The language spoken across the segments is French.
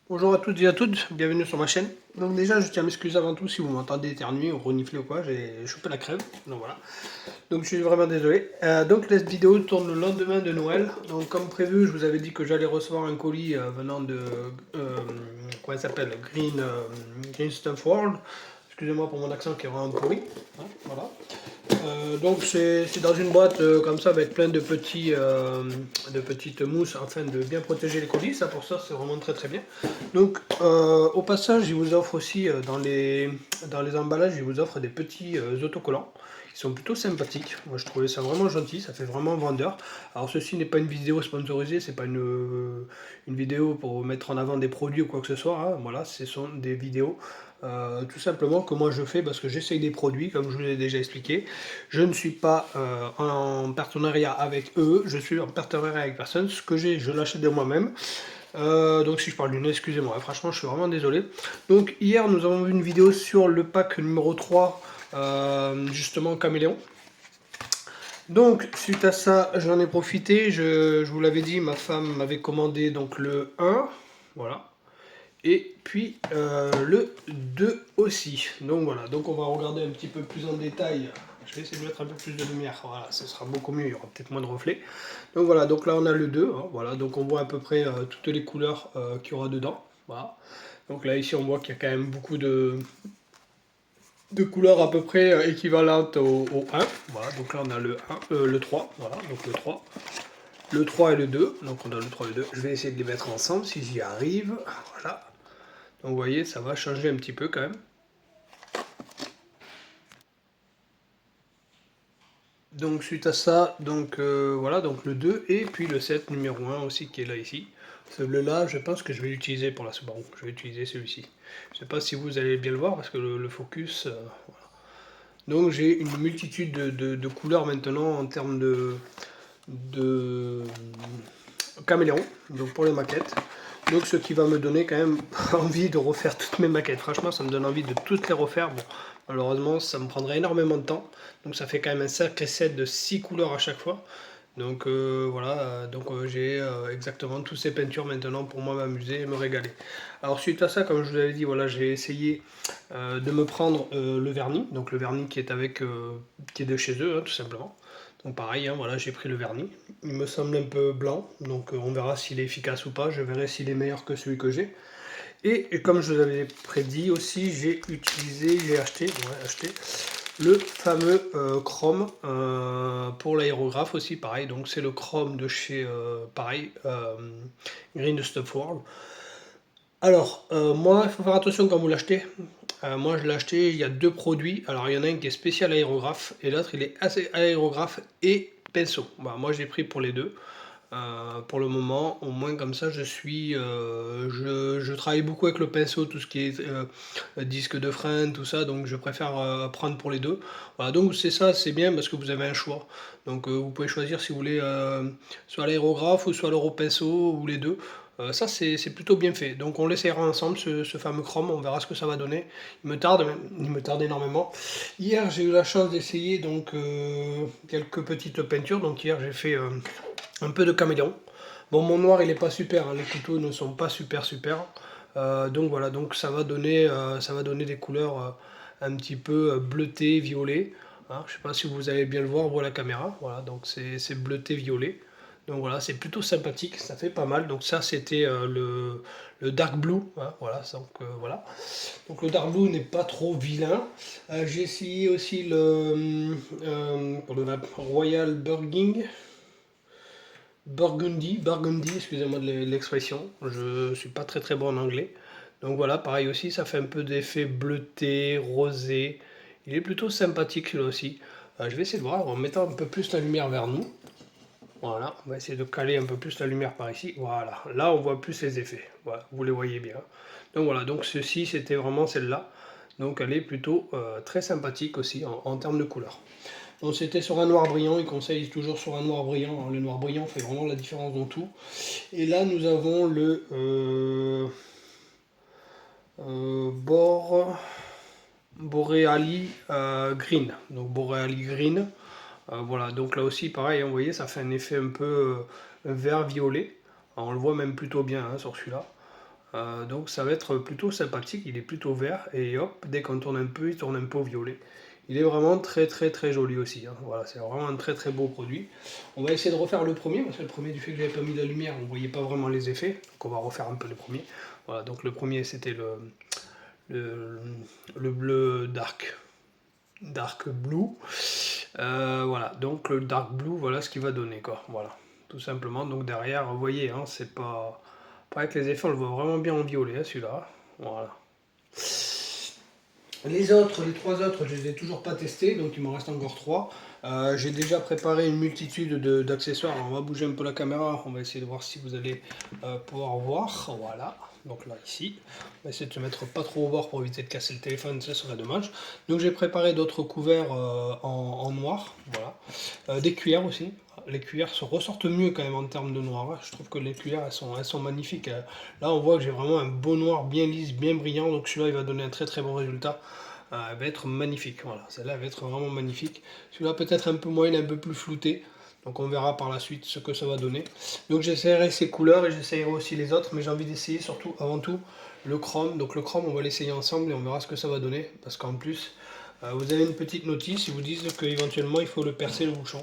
Bonjour à toutes et à toutes, bienvenue sur ma chaîne. Donc déjà, je tiens à m'excuser avant tout si vous m'entendez éternuer ou renifler ou quoi, j'ai chopé la crève, donc voilà. Donc je suis vraiment désolé. Donc cette vidéo tourne le lendemain de Noël. Donc comme prévu, je vous avais dit que j'allais recevoir un colis venant de, comment ça s'appelle, Green Stuff World. Excusez-moi pour mon accent qui est vraiment pourri. Hein, voilà. Donc c'est dans une boîte comme ça avec plein de petites mousses afin de bien protéger les colis. Ça pour ça c'est vraiment très très bien. Donc au passage, ils vous offrent aussi dans les emballages, ils vous offrent des petits autocollants. Ils sont plutôt sympathiques. Moi je trouvais ça vraiment gentil, ça fait vraiment vendeur. Alors ceci n'est pas une vidéo sponsorisée, c'est pas une vidéo pour mettre en avant des produits ou quoi que ce soit. Hein. Voilà, ce sont des vidéos tout simplement que moi je fais parce que j'essaye des produits, comme je vous l'ai déjà expliqué. Je ne suis pas en partenariat avec eux, je suis en partenariat avec personne. Ce que j'ai, je l'achète de moi-même. Donc si je parle du nez, excusez-moi, franchement je suis vraiment désolé. Donc hier nous avons vu une vidéo sur le pack numéro 3, justement caméléon. Donc suite à ça j'en ai profité, je vous l'avais dit, ma femme m'avait commandé donc le 1, voilà. Et puis le 2 aussi. Donc voilà, donc on va regarder un petit peu plus en détail. Je vais essayer de mettre un peu plus de lumière, voilà, ce sera beaucoup mieux, il y aura peut-être moins de reflets. Donc voilà, donc là on a le 2, hein, voilà, donc on voit à peu près toutes les couleurs qu'il y aura dedans. Voilà. Donc là ici on voit qu'il y a quand même beaucoup de couleurs à peu près équivalentes au 1. Voilà, donc là on a le 3, voilà, donc le 3 et le 2, donc on a le 3 et le 2. Je vais essayer de les mettre ensemble si j'y arrive, voilà. Donc vous voyez, ça va changer un petit peu quand même. Donc suite à ça, donc voilà, donc le 2 et puis le 7 numéro 1 aussi qui est là ici. Celui-là, je pense que je vais l'utiliser pour la Subaru. Je vais utiliser celui-ci. Je ne sais pas si vous allez bien le voir parce que le focus... voilà. Donc j'ai une multitude de couleurs maintenant en termes de caméléon, donc pour les maquettes. Donc ce qui va me donner quand même envie de refaire toutes mes maquettes. Franchement, ça me donne envie de toutes les refaire. Bon, malheureusement, ça me prendrait énormément de temps. Donc ça fait quand même un sacré set de 6 couleurs à chaque fois. Donc voilà, donc j'ai exactement toutes ces peintures maintenant pour moi m'amuser et me régaler. Alors suite à ça, comme je vous avais dit, voilà, j'ai essayé de me prendre le vernis. Donc le vernis qui est qui est de chez eux, hein, tout simplement. Donc pareil, hein, voilà, j'ai pris le vernis. Il me semble un peu blanc, donc on verra s'il est efficace ou pas. Je verrai s'il est meilleur que celui que j'ai. Et comme je vous avais prédit aussi, j'ai acheté le fameux chrome pour l'aérographe aussi, pareil. Donc c'est le chrome de chez, pareil, Green Stuff World. Alors, moi, il faut faire attention quand vous l'achetez. Moi, je l'ai acheté, il y a deux produits. Alors, il y en a un qui est spécial aérographe et l'autre, il est assez aérographe et pinceau. Bah, moi, j'ai pris pour les deux. Pour le moment, au moins comme ça, je travaille beaucoup avec le pinceau, tout ce qui est disque de frein, tout ça, donc je préfère prendre pour les deux. Voilà, donc c'est ça, c'est bien parce que vous avez un choix. Donc vous pouvez choisir si vous voulez soit l'aérographe ou soit l'euro pinceau ou les deux. Ça c'est plutôt bien fait. Donc on l'essayera ensemble ce fameux chrome, on verra ce que ça va donner. Il me tarde énormément. Hier j'ai eu la chance d'essayer donc quelques petites peintures. Donc hier j'ai fait un peu de caméléon. Bon, mon noir il est pas super, hein, les couteaux ne sont pas super. Donc voilà, donc ça va donner des couleurs un petit peu bleutées, violet. Hein, je sais pas si vous allez bien le voir, voilà la caméra. Voilà, donc c'est bleuté, violet. Donc voilà, c'est plutôt sympathique, ça fait pas mal. Donc ça c'était le dark blue. Hein, voilà, voilà. Donc le dark blue n'est pas trop vilain. J'ai essayé aussi le Royal Burgundy, excusez-moi de l'expression, je suis pas très bon en anglais. Donc voilà, pareil aussi, ça fait un peu d'effet bleuté, rosé. Il est plutôt sympathique celui-là aussi. Je vais essayer de voir en mettant un peu plus la lumière vers nous. Voilà, on va essayer de caler un peu plus la lumière par ici. Voilà, là on voit plus les effets. Voilà, vous les voyez bien. Donc voilà, donc ceci c'était vraiment celle-là. Donc elle est plutôt très sympathique aussi en termes de couleur. Donc c'était sur un noir brillant, il conseille toujours sur un noir brillant. Le noir brillant fait vraiment la différence dans tout. Et là nous avons le Boreali Green. Donc Boreali Green. Voilà, donc là aussi pareil, hein, vous voyez, ça fait un effet un peu vert-violet. On le voit même plutôt bien hein, sur celui-là. Donc ça va être plutôt sympathique, il est plutôt vert et hop, dès qu'on tourne un peu, il tourne un peu au violet. Il est vraiment très très très joli aussi, hein. Voilà, c'est vraiment un très très beau produit. On va essayer de refaire le premier, parce que le premier, du fait que j'avais pas mis la lumière, on ne voyait pas vraiment les effets. Donc on va refaire un peu le premier. Voilà, donc le premier c'était le, le bleu dark blue. Voilà, donc le dark blue, voilà ce qu'il va donner, quoi. Voilà, tout simplement. Donc derrière, vous voyez, hein, c'est pas avec les effets, on le voit vraiment bien en violet, hein, celui-là. Voilà. Les autres, les trois autres, je ne les ai toujours pas testés, donc il m'en reste encore trois. J'ai déjà préparé une multitude d'accessoires. On va bouger un peu la caméra, on va essayer de voir si vous allez pouvoir voir. Voilà, donc là, ici. On va essayer de se mettre pas trop au bord pour éviter de casser le téléphone, ça serait dommage. Donc j'ai préparé d'autres couverts en noir, voilà. Des cuillères aussi. Les cuillères se ressortent mieux quand même en termes de noir. Je trouve que les cuillères, elles sont magnifiques. Là, on voit que j'ai vraiment un beau noir bien lisse, bien brillant. Donc celui-là, il va donner un très très bon résultat. Elle va être magnifique. Voilà, celle-là va être vraiment magnifique. Celui-là peut-être un peu moins, il est un peu plus flouté. Donc on verra par la suite ce que ça va donner. Donc j'essaierai ces couleurs et j'essaierai aussi les autres. Mais j'ai envie d'essayer surtout, avant tout, le chrome. Donc le chrome, on va l'essayer ensemble et on verra ce que ça va donner. Parce qu'en plus, vous avez une petite notice. Ils vous disent qu'éventuellement, il faut le percer le bouchon.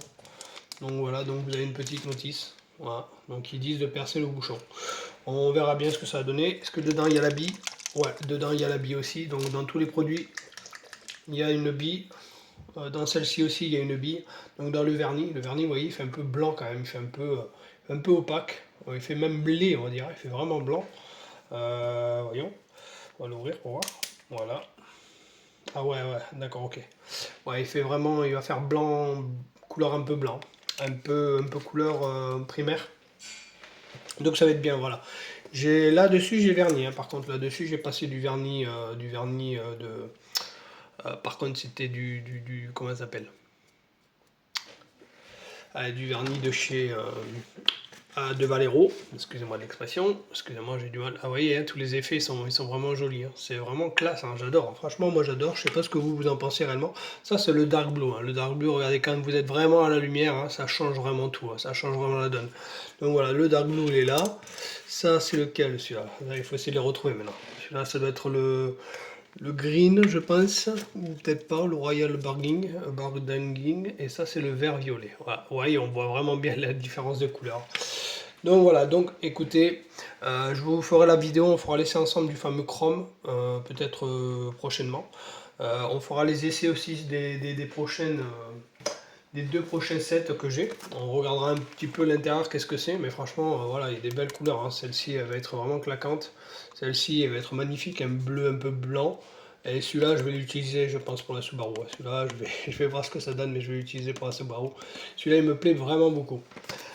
Donc voilà, donc vous avez une petite notice. Voilà, donc ils disent de percer le bouchon. On verra bien ce que ça va donner. Est-ce que dedans il y a la bille? Ouais, dedans il y a la bille aussi. Donc dans tous les produits, il y a une bille. Dans celle-ci aussi, il y a une bille. Donc dans le vernis, vous voyez, il fait un peu blanc quand même. Il fait un peu opaque. Il fait même blé, on va dire. Il fait vraiment blanc. Voyons. On va l'ouvrir pour voir. Voilà. Ah ouais, d'accord, ok. Ouais, il fait vraiment, il va faire blanc, couleur un peu blanc. Un peu couleur primaire. Donc ça va être bien, voilà. Là-dessus, j'ai verni, hein. Par contre, là-dessus, j'ai passé du vernis de... par contre, c'était comment ça s'appelle? Du vernis de chez de Valero. Excusez-moi l'expression. Excusez-moi, j'ai du mal. Ah, vous voyez, hein, tous les effets, ils sont vraiment jolis, hein. C'est vraiment classe, hein. J'adore. Franchement, moi, j'adore. Je sais pas ce que vous en pensez réellement. Ça, c'est le dark blue, hein. Le dark blue, regardez, quand vous êtes vraiment à la lumière, hein, ça change vraiment tout, hein. Ça change vraiment la donne. Donc voilà, le dark blue, il est là. Ça, c'est lequel, celui-là? Il faut essayer de les retrouver maintenant. Celui-là, ça doit être le green, je pense, ou peut-être pas, le royal bargaining, et ça c'est le vert violet. Voilà, ouais, on voit vraiment bien la différence de couleur. Donc voilà, donc écoutez, je vous ferai la vidéo, on fera l'essai ensemble du fameux chrome, peut-être prochainement. On fera les essais aussi des prochaines, des deux prochains sets que j'ai. On regardera un petit peu l'intérieur, qu'est-ce que c'est, mais franchement, voilà, il y a des belles couleurs, hein. Celle-ci, elle va être vraiment claquante. Celle-ci, elle va être magnifique, un bleu un peu blanc. Et celui-là, je vais l'utiliser, je pense, pour la Subaru. Celui-là, je vais voir ce que ça donne, mais je vais l'utiliser pour la Subaru. Celui-là, il me plaît vraiment beaucoup.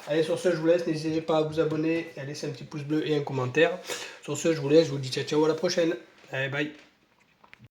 Allez, sur ce, je vous laisse. N'hésitez pas à vous abonner, à laisser un petit pouce bleu et un commentaire. Sur ce, je vous laisse. Je vous dis ciao, ciao, à la prochaine. Allez, bye.